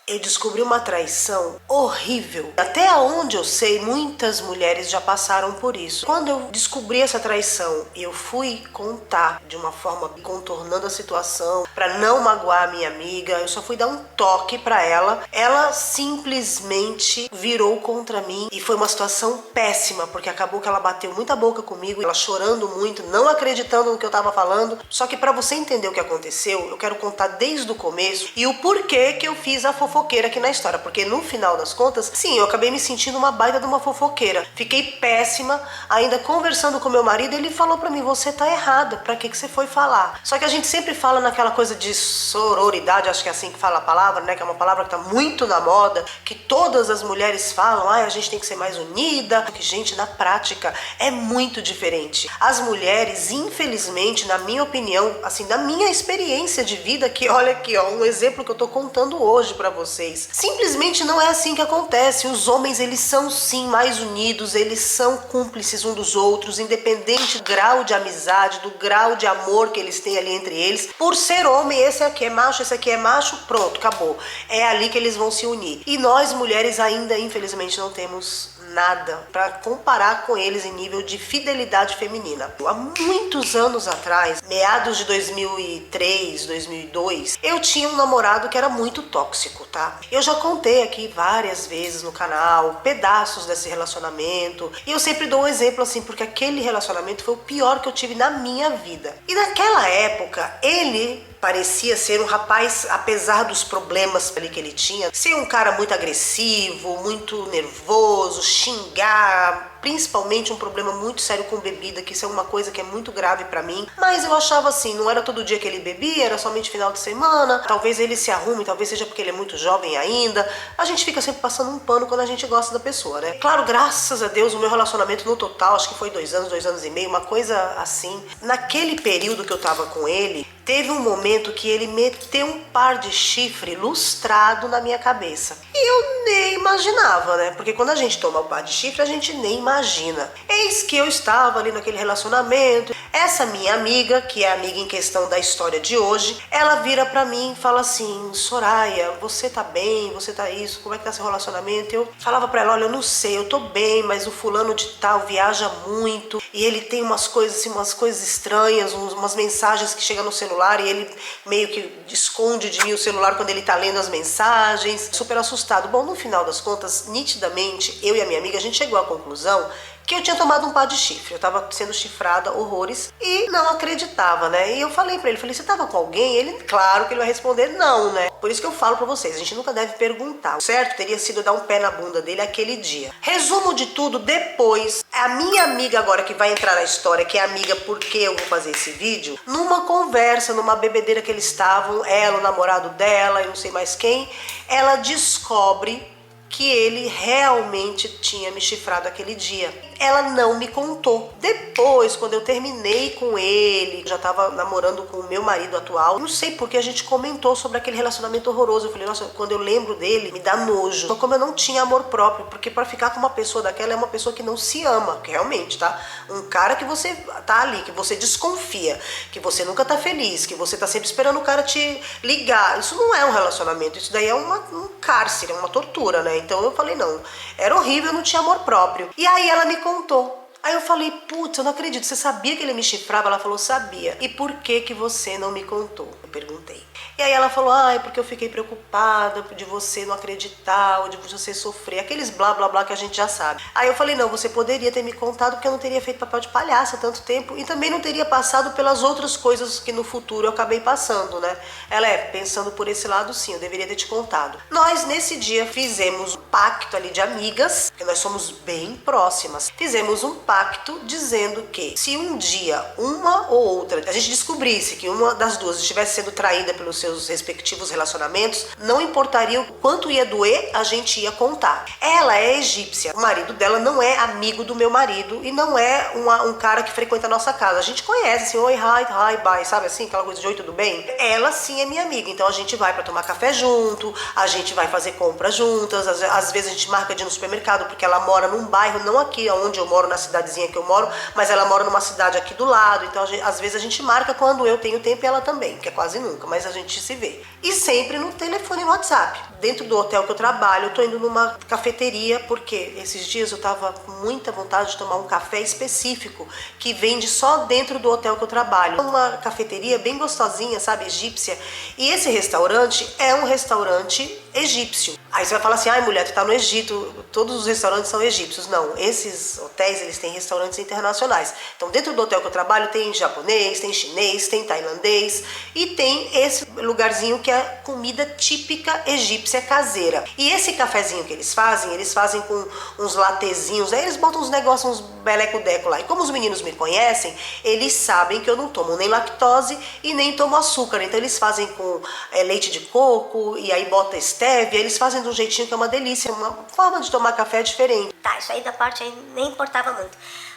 Eu descobri uma traição horrível. Até onde eu sei, muitas mulheres já passaram por isso. Quando eu descobri essa traição, eu fui contar de uma forma contornando a situação para não magoar a minha amiga. Eu só fui dar um toque para ela. Ela simplesmente virou contra mim e foi uma situação péssima, porque acabou que ela bateu muita boca comigo, ela chorando muito, não acreditando no que eu tava falando. Só que para você entender o que aconteceu, eu quero contar desde o começo e o porquê que eu fiz a fofoqueira aqui na história, porque no final das contas, sim, eu acabei me sentindo uma baita de uma fofoqueira. Fiquei péssima, ainda conversando com meu marido, ele falou pra mim, você tá errada, pra que você foi falar? Só que a gente sempre fala naquela coisa de sororidade, acho que é assim que fala a palavra, né, que é uma palavra que tá muito na moda, que todas as mulheres falam, a gente tem que ser mais unida, porque, gente, na prática é muito diferente. As mulheres, infelizmente, na minha opinião, assim, da minha experiência de vida, que olha aqui, ó, um exemplo que eu tô contando hoje pra vocês, simplesmente não é assim que acontece. Os homens, eles são sim mais unidos, eles são cúmplices um dos outros, independente do grau de amizade, do grau de amor que eles têm ali entre eles. Por ser homem, esse aqui é macho, esse aqui é macho, pronto, acabou. É ali que eles vão se unir. E nós mulheres ainda, infelizmente, não temos nada para comparar com eles em nível de fidelidade feminina. Há muitos anos atrás, meados de 2003, 2002, eu tinha um namorado que era muito tóxico, tá? Eu já contei aqui várias vezes no canal pedaços desse relacionamento e eu sempre dou um exemplo assim, porque aquele relacionamento foi o pior que eu tive na minha vida. E naquela época, ele parecia ser um rapaz, apesar dos problemas ali que ele tinha, ser um cara muito agressivo, muito nervoso, xingar, principalmente um problema muito sério com bebida, que isso é uma coisa que é muito grave pra mim. Mas eu achava assim, não era todo dia que ele bebia, era somente final de semana. Talvez ele se arrume, talvez seja porque ele é muito jovem ainda. A gente fica sempre passando um pano quando a gente gosta da pessoa, né? Claro, graças a Deus, o meu relacionamento no total, acho que foi 2 anos e meio, uma coisa assim. Naquele período que eu tava com ele, teve um momento que ele meteu um par de chifre lustrado na minha cabeça. E eu nem imaginava, né? Porque quando a gente toma o par de chifre, a gente nem imagina. Eis que eu estava ali naquele relacionamento. Essa minha amiga, que é a amiga em questão da história de hoje, ela vira pra mim e fala assim, Soraya, você tá bem? Você tá isso? Como é que tá seu relacionamento? Eu falava pra ela, olha, eu não sei, eu tô bem, mas o fulano de tal viaja muito e ele tem umas coisas assim, umas coisas estranhas, umas mensagens que chegam no celular e ele meio que esconde de mim o celular quando ele tá lendo as mensagens, super assustado. Bom, no final das contas, nitidamente, eu e a minha amiga, a gente chegou à conclusão que eu tinha tomado um par de chifre, eu tava sendo chifrada horrores e não acreditava, né? E eu falei pra ele, você tava com alguém? Ele, claro que ele vai responder não, né? Por isso que eu falo pra vocês, a gente nunca deve perguntar. O certo teria sido dar um pé na bunda dele aquele dia. Resumo de tudo, depois, a minha amiga agora que vai entrar na história, que é amiga porque eu vou fazer esse vídeo, numa conversa, numa bebedeira que eles estavam, ela, o namorado dela e não sei mais quem, ela descobre que ele realmente tinha me chifrado aquele dia. Ela não me contou. Depois, quando eu terminei com ele, já tava namorando com o meu marido atual, não sei porque a gente comentou sobre aquele relacionamento horroroso. Eu falei, nossa, quando eu lembro dele, me dá nojo. Só como eu não tinha amor próprio, porque pra ficar com uma pessoa daquela é uma pessoa que não se ama, que realmente, tá? Um cara que você tá ali, que você desconfia, que você nunca tá feliz, que você tá sempre esperando o cara te ligar. Isso não é um relacionamento, isso daí é um cárcere, é uma tortura, né? Então eu falei, não, era horrível, eu não tinha amor próprio. E aí ela me contou. Aí eu falei, putz, eu não acredito, você sabia que ele me chifrava? Ela falou, sabia. E por que que você não me contou? Eu perguntei. E aí ela falou, é porque eu fiquei preocupada de você não acreditar, ou de você sofrer, aqueles blá blá blá que a gente já sabe. Aí eu falei, não, você poderia ter me contado porque eu não teria feito papel de palhaça há tanto tempo e também não teria passado pelas outras coisas que no futuro eu acabei passando, né? Ela pensando por esse lado, sim, eu deveria ter te contado. Nós, nesse dia, fizemos um pacto ali de amigas, porque nós somos bem próximas. Fizemos um pacto dizendo que se um dia uma ou outra, a gente descobrisse que uma das duas estivesse sendo traída pelos seus respectivos relacionamentos, não importaria o quanto ia doer, a gente ia contar. Ela é egípcia, o marido dela não é amigo do meu marido e não é um cara que frequenta a nossa casa. A gente conhece assim, oi, hi, bye, sabe assim, aquela coisa de oi, tudo bem? Ela sim é minha amiga, então a gente vai pra tomar café junto, a gente vai fazer compras juntas, às vezes a gente marca de ir no supermercado, porque ela mora num bairro, não aqui onde eu moro, na cidade cidadezinha que eu moro, mas ela mora numa cidade aqui do lado, então às vezes a gente marca quando eu tenho tempo e ela também, que é quase nunca, mas a gente se vê. E sempre no telefone e no WhatsApp. Dentro do hotel que eu trabalho, eu tô indo numa cafeteria, porque esses dias eu tava com muita vontade de tomar um café específico, que vende só dentro do hotel que eu trabalho. Uma cafeteria bem gostosinha, sabe, egípcia. E esse restaurante é um restaurante egípcio. Aí você vai falar assim, ai mulher, tu tá no Egito, todos os restaurantes são egípcios. Não, esses hotéis, eles têm restaurantes internacionais. Então dentro do hotel que eu trabalho tem japonês, tem chinês, tem tailandês e tem esse lugarzinho que é comida típica egípcia caseira. E esse cafezinho que eles fazem com uns latezinhos, aí eles botam uns negócios, uns beleco-deco lá. E como os meninos me conhecem, eles sabem que eu não tomo nem lactose e nem tomo açúcar. Então eles fazem com leite de coco e aí bota stevia, eles fazem de um jeitinho que é uma delícia, uma forma de tomar café diferente. Tá, isso aí da parte aí nem importava muito.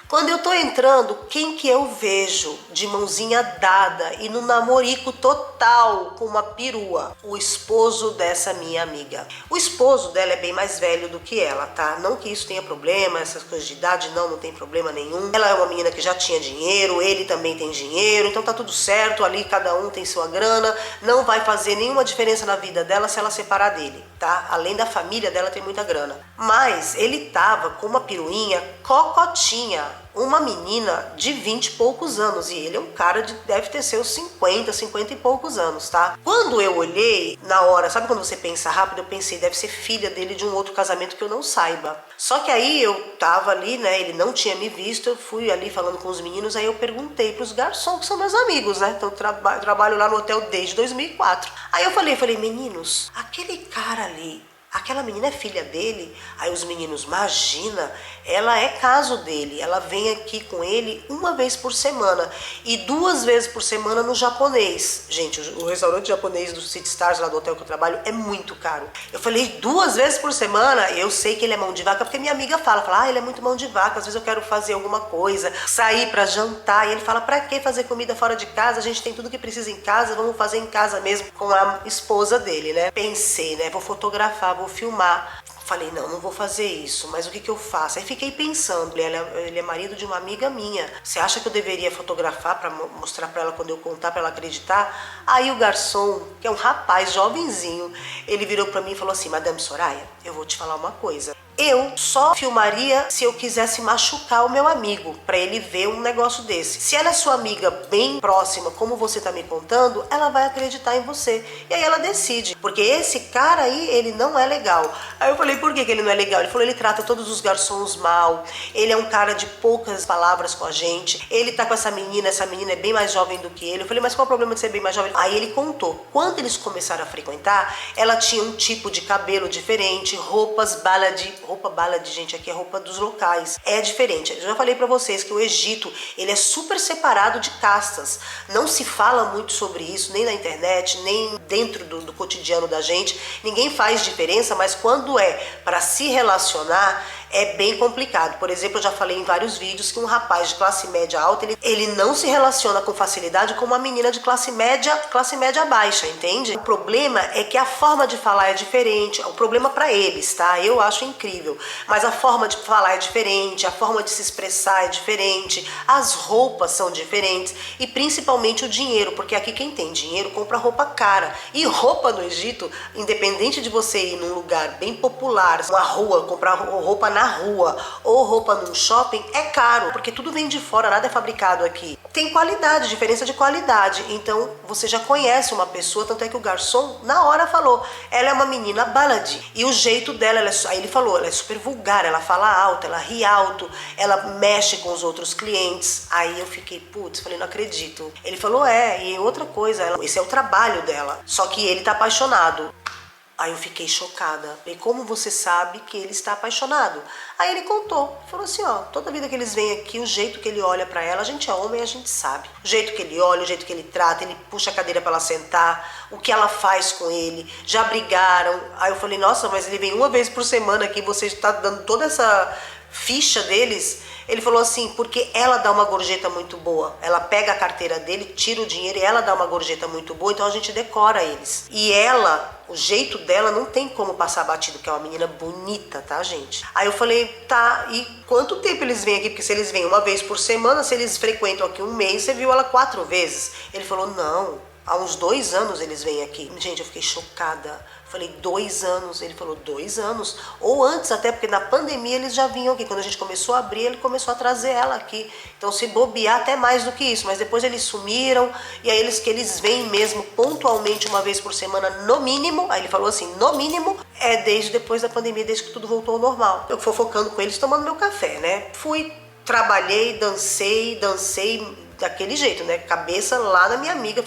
Quando eu tô entrando, quem que eu vejo de mãozinha dada e no namorico total com uma perua? O esposo dessa minha amiga. O esposo dela é bem mais velho do que ela, tá? Não que isso tenha problema, essas coisas de idade não tem problema nenhum. Ela é uma menina que já tinha dinheiro, ele também tem dinheiro, então tá tudo certo, ali cada um tem sua grana, não vai fazer nenhuma diferença na vida dela se ela separar dele, tá? Além da família dela tem muita grana. Mas ele tava com uma peruinha cocotinha, uma menina de 20 e poucos anos, e ele é um cara de, deve ter seus 50 e poucos anos, tá? Quando eu olhei, na hora, sabe quando você pensa rápido, eu pensei, deve ser filha dele de um outro casamento que eu não saiba. Só que aí eu tava ali, né, ele não tinha me visto, eu fui ali falando com os meninos, aí eu perguntei pros garçons, que são meus amigos, né, então eu trabalho lá no hotel desde 2004. Aí eu falei, meninos, aquele cara ali, aquela menina é filha dele? Aí os meninos, imagina, ela é caso dele, ela vem aqui com ele uma vez por semana e 2 vezes por semana no japonês. Gente, o restaurante japonês do City Stars, lá do hotel que eu trabalho, é muito caro. Eu falei, 2 vezes por semana? Eu sei que ele é mão de vaca, porque minha amiga fala, ele é muito mão de vaca, às vezes eu quero fazer alguma coisa, sair pra jantar, e ele fala, pra que fazer comida fora de casa? A gente tem tudo que precisa em casa, vamos fazer em casa mesmo, com a esposa dele, né? Pensei, né, vou fotografar, vou filmar. Falei, não vou fazer isso, mas o que eu faço? Aí fiquei pensando, ele é marido de uma amiga minha. Você acha que eu deveria fotografar para mostrar para ela quando eu contar, para ela acreditar? Aí o garçom, que é um rapaz jovenzinho, ele virou para mim e falou assim, Madame Soraya, eu vou te falar uma coisa. Eu só filmaria se eu quisesse machucar o meu amigo, para ele ver um negócio desse. Se ela é sua amiga bem próxima, como você tá me contando, ela vai acreditar em você. E aí ela decide, porque esse cara aí, ele não é legal. Aí eu falei, por que ele não é legal? Ele falou, ele trata todos os garçons mal, ele é um cara de poucas palavras com a gente, ele tá com essa menina é bem mais jovem do que ele. Eu falei, mas qual é o problema de ser bem mais jovem? Aí ele contou, quando eles começaram a frequentar, ela tinha um tipo de cabelo diferente, roupa balad, gente, aqui é roupa dos locais, é diferente. Eu já falei pra vocês que o Egito, ele é super separado de castas, não se fala muito sobre isso, nem na internet, nem dentro do cotidiano da gente, ninguém faz diferença, mas quando é para se relacionar, é bem complicado. Por exemplo, eu já falei em vários vídeos que um rapaz de classe média alta, ele não se relaciona com facilidade com uma menina de classe média baixa, entende? O problema é que a forma de falar é diferente, o problema para eles, tá? Eu acho incrível, mas a forma de falar é diferente, a forma de se expressar é diferente, as roupas são diferentes e principalmente o dinheiro, porque aqui quem tem dinheiro compra roupa cara. E roupa no Egito, independente de você ir num lugar bem popular, uma rua, comprar roupa na rua ou roupa num shopping, é caro, porque tudo vem de fora, nada é fabricado aqui. Tem qualidade, diferença de qualidade, então você já conhece uma pessoa, tanto é que o garçom na hora falou, ela é uma menina balad, e o jeito dela, aí ele falou, ela é super vulgar, ela fala alto, ela ri alto, ela mexe com os outros clientes. Aí eu fiquei, putz, falei, não acredito. Ele falou, e outra coisa, esse é o trabalho dela, só que ele tá apaixonado. Aí eu fiquei chocada. E como você sabe que ele está apaixonado? Aí ele contou, falou assim, toda vida que eles vêm aqui, o jeito que ele olha pra ela, a gente é homem, a gente sabe. O jeito que ele olha, o jeito que ele trata, ele puxa a cadeira pra ela sentar, o que ela faz com ele, já brigaram. Aí eu falei, nossa, mas ele vem uma vez por semana aqui, você está dando toda essa ficha deles, ele falou assim, porque ela dá uma gorjeta muito boa. Ela pega a carteira dele, tira o dinheiro e ela dá uma gorjeta muito boa, então a gente decora eles. E ela, o jeito dela não tem como passar batido, que é uma menina bonita, tá, gente? Aí eu falei, tá, e quanto tempo eles vêm aqui? Porque se eles vêm uma vez por semana, se eles frequentam aqui um mês, você viu ela 4 vezes. Ele falou, não, há uns 2 anos eles vêm aqui. Gente, eu fiquei chocada. Falei, 2 anos. Ele falou, 2 anos. Ou antes, até porque na pandemia eles já vinham aqui. Quando a gente começou a abrir, ele começou a trazer ela aqui. Então, se bobear, até mais do que isso. Mas depois eles sumiram. E aí eles vêm mesmo pontualmente uma vez por semana, no mínimo. Aí ele falou assim, no mínimo, é desde depois da pandemia, desde que tudo voltou ao normal. Eu fofocando com eles, tomando meu café, né? Fui, trabalhei, dancei daquele jeito, né? Cabeça lá na minha amiga,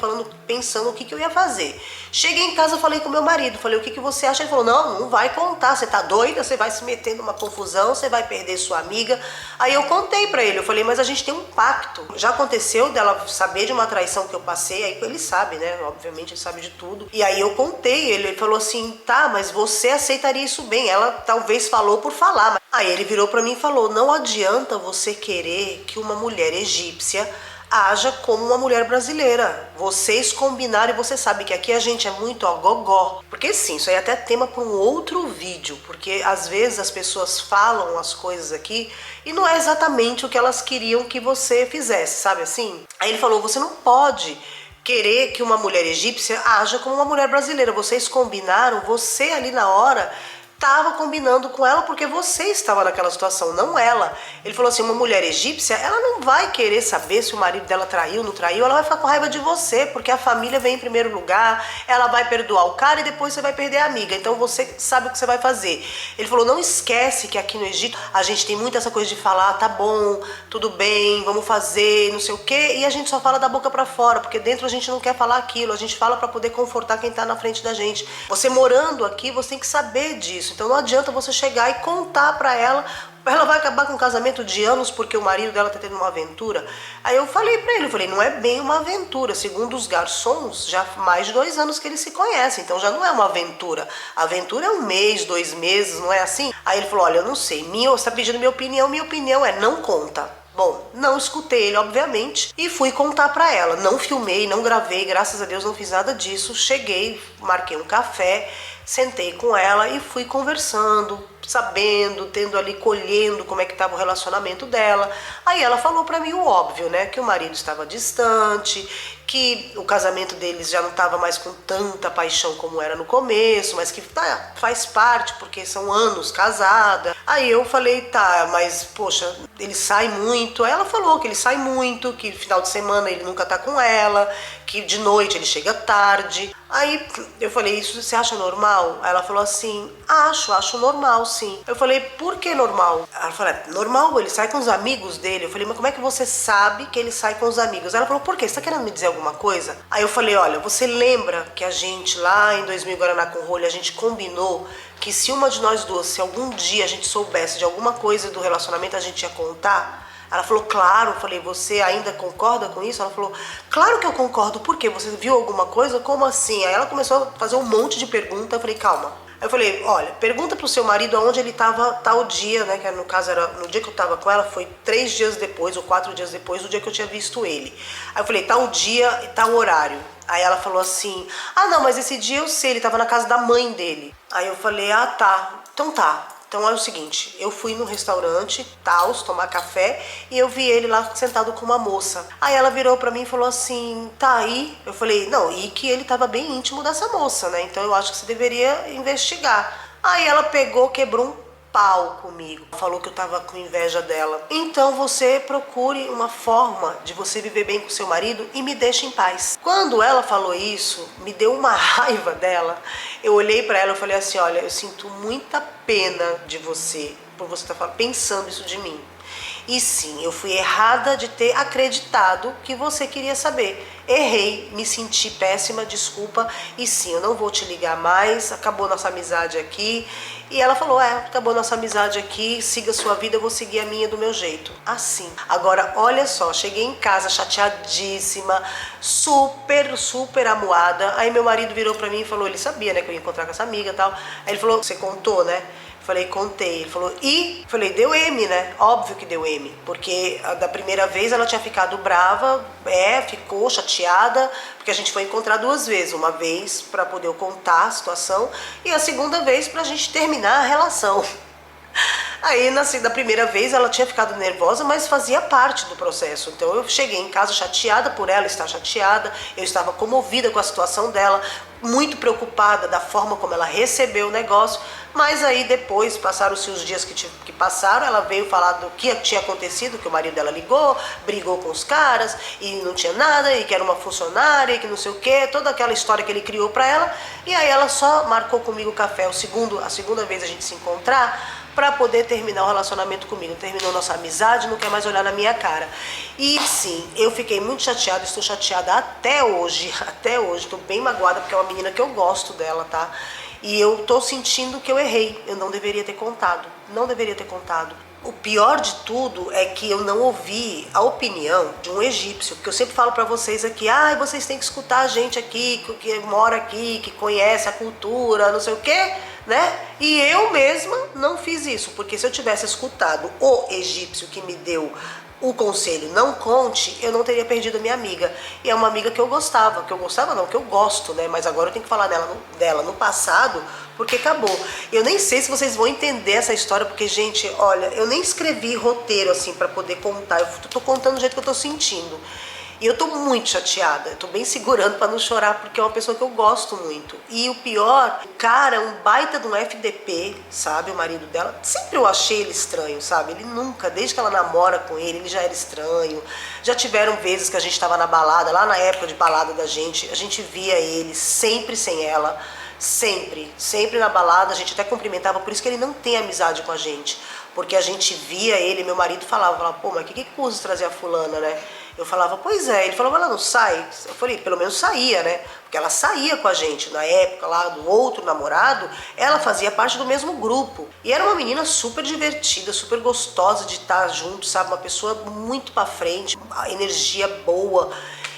pensando o que eu ia fazer. Cheguei em casa, falei com meu marido, falei, o que você acha? Ele falou, não vai contar, você tá doida? Você vai se meter numa confusão, você vai perder sua amiga. Aí eu contei pra ele, eu falei, mas a gente tem um pacto. Já aconteceu dela saber de uma traição que eu passei, aí ele sabe, né? Obviamente ele sabe de tudo. E aí eu contei, ele falou assim, tá, mas você aceitaria isso bem? Ela talvez falou por falar. Aí ele virou pra mim e falou, não adianta você querer que uma mulher egípcia haja como uma mulher brasileira. Vocês combinaram e você sabe que aqui a gente é muito gogó. Porque sim, isso aí é até tema para um outro vídeo, porque às vezes as pessoas falam as coisas aqui e não é exatamente o que elas queriam que você fizesse, sabe assim? Aí ele falou, você não pode querer que uma mulher egípcia haja como uma mulher brasileira. Vocês combinaram, você ali na hora estava combinando com ela porque você estava naquela situação, não ela. Ele falou assim, uma mulher egípcia, ela não vai querer saber se o marido dela traiu, não traiu, ela vai ficar com raiva de você, porque a família vem em primeiro lugar, ela vai perdoar o cara e depois você vai perder a amiga, então você sabe o que você vai fazer. Ele falou, não esquece que aqui no Egito a gente tem muito essa coisa de falar, tá bom, tudo bem, vamos fazer, não sei o quê, e a gente só fala da boca pra fora, porque dentro a gente não quer falar aquilo, a gente fala pra poder confortar quem tá na frente da gente. Você morando aqui, você tem que saber disso. Então não adianta você chegar e contar pra ela vai acabar com um casamento de anos porque o marido dela tá tendo uma aventura. Aí eu falei pra ele, eu falei, não é bem uma aventura. Segundo os garçons, já mais de 2 anos que eles se conhecem, então já não é uma aventura. A aventura é 1 mês, 2 meses, não é assim? Aí ele falou, olha, eu não sei, você tá pedindo minha opinião é não conta. Bom, não escutei ele, obviamente, e fui contar pra ela. Não filmei, não gravei, graças a Deus não fiz nada disso. Cheguei, marquei um café, sentei com ela e fui conversando, sabendo, tendo ali, colhendo como é que estava o relacionamento dela. Aí ela falou pra mim o óbvio, né? Que o marido estava distante, que o casamento deles já não estava mais com tanta paixão como era no começo, mas que tá, faz parte, porque são anos casada. Aí eu falei, tá, mas poxa, ele sai muito. Aí ela falou que ele sai muito, que final de semana ele nunca tá com ela, que de noite ele chega tarde. Aí eu falei, isso você acha normal? Aí ela falou assim, acho normal, sim. Eu falei, por que normal? Ela falou, normal, ele sai com os amigos dele. Eu falei, mas como é que você sabe que ele sai com os amigos? Ela falou, por quê? Você tá querendo me dizer alguma coisa? Aí eu falei, olha, você lembra que a gente lá em 2000 Guaraná com Rolha, a gente combinou que se uma de nós duas, se algum dia a gente soubesse de alguma coisa do relacionamento, a gente ia contar? Ela falou, claro. Eu falei, você ainda concorda com isso? Ela falou, claro que eu concordo. Por quê? Você viu alguma coisa? Como assim? Aí ela começou a fazer um monte de perguntas. Eu falei, calma. Aí eu falei, olha, pergunta pro seu marido aonde ele estava tal dia, né? Que no caso era, no dia que eu tava com ela, foi 3 dias depois ou 4 dias depois do dia que eu tinha visto ele. Aí eu falei, tal dia e tal horário. Aí ela falou assim, não, mas esse dia eu sei, ele tava na casa da mãe dele. Aí eu falei, tá, então tá. Então é o seguinte, eu fui num restaurante, Taos, tomar café, e eu vi ele lá sentado com uma moça. Aí ela virou pra mim e falou assim, tá aí? Eu falei, não, e que ele tava bem íntimo dessa moça, né? Então eu acho que você deveria investigar. Aí ela pegou, quebrou um pau comigo, falou que eu tava com inveja dela. Então você procure uma forma de você viver bem com seu marido e me deixe em paz. Quando ela falou isso, me deu uma raiva dela. Eu olhei pra ela e falei assim, olha, eu sinto muita pena de você, por você estar pensando isso de mim. E sim, eu fui errada de ter acreditado que você queria saber. Errei, me senti péssima, desculpa. E sim, eu não vou te ligar mais, acabou nossa amizade aqui. E ela falou, acabou nossa amizade aqui, siga a sua vida, eu vou seguir a minha do meu jeito. Assim. Agora, olha só, cheguei em casa chateadíssima, super amuada. Aí meu marido virou pra mim e falou, ele sabia, né, que eu ia encontrar com essa amiga e tal. Aí ele falou, você contou, né? Falei, contei. Ele falou, e? Falei, deu M, né? Óbvio que deu M. Porque da primeira vez ela tinha ficado brava, ficou chateada, porque a gente foi encontrar 2 vezes. Uma vez pra poder eu contar a situação e a segunda vez pra gente terminar a relação. Aí, da primeira vez, ela tinha ficado nervosa, mas fazia parte do processo. Então, eu cheguei em casa chateada por ela estar chateada, eu estava comovida com a situação dela, muito preocupada da forma como ela recebeu o negócio, mas aí depois, passaram-se os dias que passaram, ela veio falar do que tinha acontecido, que o marido dela ligou, brigou com os caras, e não tinha nada, e que era uma funcionária, e que não sei o quê, toda aquela história que ele criou pra ela, e aí ela só marcou comigo o café, a segunda vez a gente se encontrar, para poder terminar o relacionamento comigo. Terminou nossa amizade, não quer mais olhar na minha cara. E sim, eu fiquei muito chateada, estou chateada até hoje, estou bem magoada, porque é uma menina que eu gosto dela, tá? E eu tô sentindo que eu errei, eu não deveria ter contado, O pior de tudo é que eu não ouvi a opinião de um egípcio, porque eu sempre falo pra vocês aqui, vocês têm que escutar a gente aqui, que mora aqui, que conhece a cultura, não sei o quê, né? E eu mesma não fiz isso, porque se eu tivesse escutado o egípcio que me deu o conselho não conte, eu não teria perdido a minha amiga. E é uma amiga que eu gostava, que eu gosto, né? Mas agora eu tenho que falar dela no passado, porque acabou. Eu nem sei se vocês vão entender essa história, porque, gente, olha, eu nem escrevi roteiro assim pra poder contar, eu tô contando do jeito que eu tô sentindo. E eu tô muito chateada, eu tô bem segurando pra não chorar, porque é uma pessoa que eu gosto muito. E o pior, o cara é um baita de um FDP, sabe, o marido dela. Sempre eu achei ele estranho, sabe, ele nunca, desde que ela namora com ele já era estranho. Já tiveram vezes que a gente tava na balada, lá na época de balada da gente, a gente via ele sempre sem ela. Sempre na balada, a gente até cumprimentava, por isso que ele não tem amizade com a gente. Porque a gente via ele, meu marido falava, pô, mas que custa trazer a fulana, né? Eu falava, pois é. Ele falou, mas ela não sai? Eu falei, pelo menos saía, né? Porque ela saía com a gente. Na época lá do outro namorado, ela fazia parte do mesmo grupo. E era uma menina super divertida, super gostosa de estar junto, sabe? Uma pessoa muito pra frente, uma energia boa.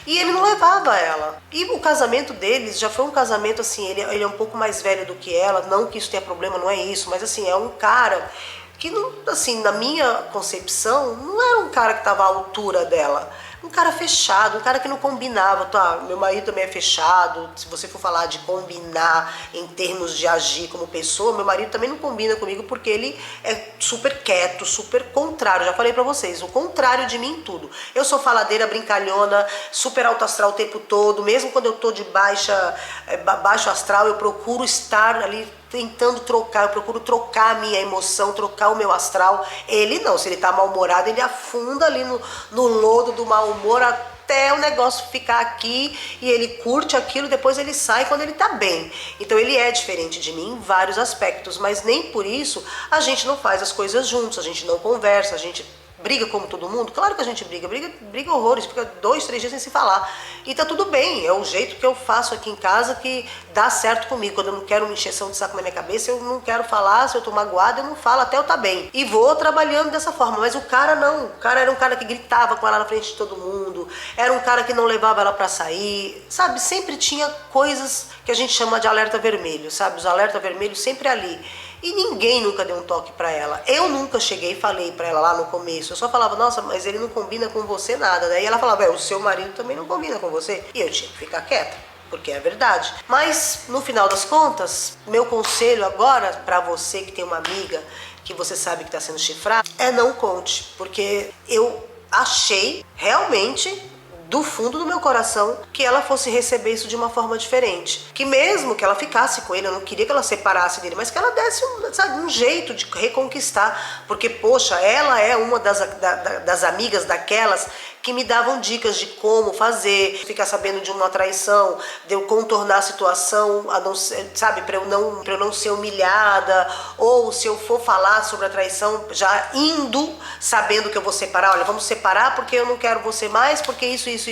E ele não levava ela. E o casamento deles já foi um casamento assim, ele é um pouco mais velho do que ela, não que isso tenha problema, não é isso, mas assim, é um cara que, não, assim, na minha concepção, não era um cara que estava à altura dela. Um cara fechado, um cara que não combinava. Tá, meu marido também é fechado, se você for falar de combinar em termos de agir como pessoa, meu marido também não combina comigo porque ele é super quieto, super contrário. Já falei pra vocês, o contrário de mim em tudo. Eu sou faladeira, brincalhona, super alto astral o tempo todo, mesmo quando eu tô de baixo astral, eu procuro estar ali tentando trocar, eu procuro trocar a minha emoção, trocar o meu astral. Ele não, se ele tá mal-humorado, ele afunda ali no lodo do mau humor até o negócio ficar aqui e ele curte aquilo, depois ele sai quando ele tá bem. Então ele é diferente de mim em vários aspectos, mas nem por isso a gente não faz as coisas juntos, a gente não conversa, a gente briga como todo mundo. Claro que a gente briga horrores, fica 2, 3 dias sem se falar. E tá tudo bem, é o jeito que eu faço aqui em casa que dá certo comigo. Quando eu não quero uma encheção de saco na minha cabeça, eu não quero falar, se eu tô magoada, eu não falo até eu tá bem. E vou trabalhando dessa forma, mas o cara não. O cara era um cara que gritava com ela na frente de todo mundo, era um cara que não levava ela pra sair, sabe? Sempre tinha coisas que a gente chama de alerta vermelho, sabe? Os alerta vermelhos sempre ali. E ninguém nunca deu um toque pra ela. Eu nunca cheguei e falei pra ela lá no começo. Eu só falava, nossa, mas ele não combina com você nada. Daí ela falava, o seu marido também não combina com você. E eu tinha que ficar quieta, porque é verdade. Mas, no final das contas, meu conselho agora pra você que tem uma amiga que você sabe que tá sendo chifrada, é não conte. Porque eu achei realmente, do fundo do meu coração, que ela fosse receber isso de uma forma diferente. Que mesmo que ela ficasse com ele, eu não queria que ela separasse dele, mas que ela desse um jeito de reconquistar. Porque, poxa, ela é uma das amigas daquelas que me davam dicas de como fazer, ficar sabendo de uma traição, de eu contornar a situação, sabe, para eu não ser humilhada, ou se eu for falar sobre a traição, já indo sabendo que eu vou separar, olha, vamos separar porque eu não quero você mais, porque isso.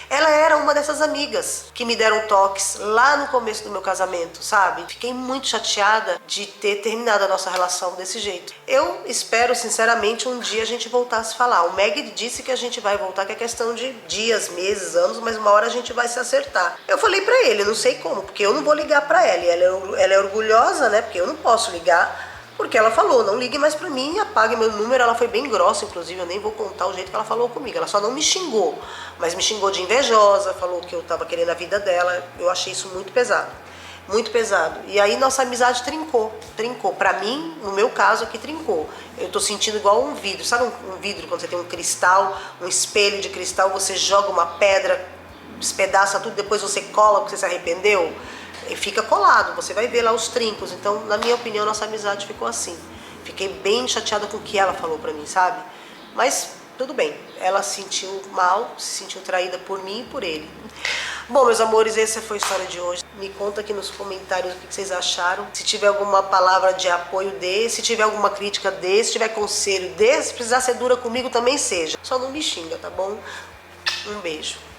Ela era uma dessas amigas que me deram toques lá no começo do meu casamento, sabe? Fiquei muito chateada de ter terminado a nossa relação desse jeito. Eu espero, sinceramente, um dia a gente voltar a se falar. O Meg disse que a gente vai voltar, que é questão de dias, meses, anos, mas uma hora a gente vai se acertar. Eu falei pra ele, não sei como, porque eu não vou ligar pra ela. E ela é orgulhosa, né? Porque eu não posso ligar, Porque ela falou, não ligue mais pra mim, apague meu número. Ela foi bem grossa, inclusive, eu nem vou contar o jeito que ela falou comigo. Ela só não me xingou, mas me xingou de invejosa, falou que eu tava querendo a vida dela. Eu achei isso muito pesado. Muito pesado. E aí nossa amizade trincou. Pra mim, no meu caso aqui, trincou. Eu tô sentindo igual um vidro. Sabe um vidro, quando você tem um cristal, um espelho de cristal, você joga uma pedra, despedaça tudo, depois você cola porque você se arrependeu? E fica colado, você vai ver lá os trincos. Então, na minha opinião, nossa amizade ficou assim. Fiquei bem chateada com o que ela falou pra mim, sabe? Mas tudo bem, ela se sentiu mal, se sentiu traída por mim e por ele. Bom, meus amores, essa foi a história de hoje. Me conta aqui nos comentários o que vocês acharam. Se tiver alguma palavra de apoio, dê. Se tiver alguma crítica, dê. Se tiver conselho, dê. Se precisar ser dura comigo, também seja. Só não me xinga, tá bom? Um beijo.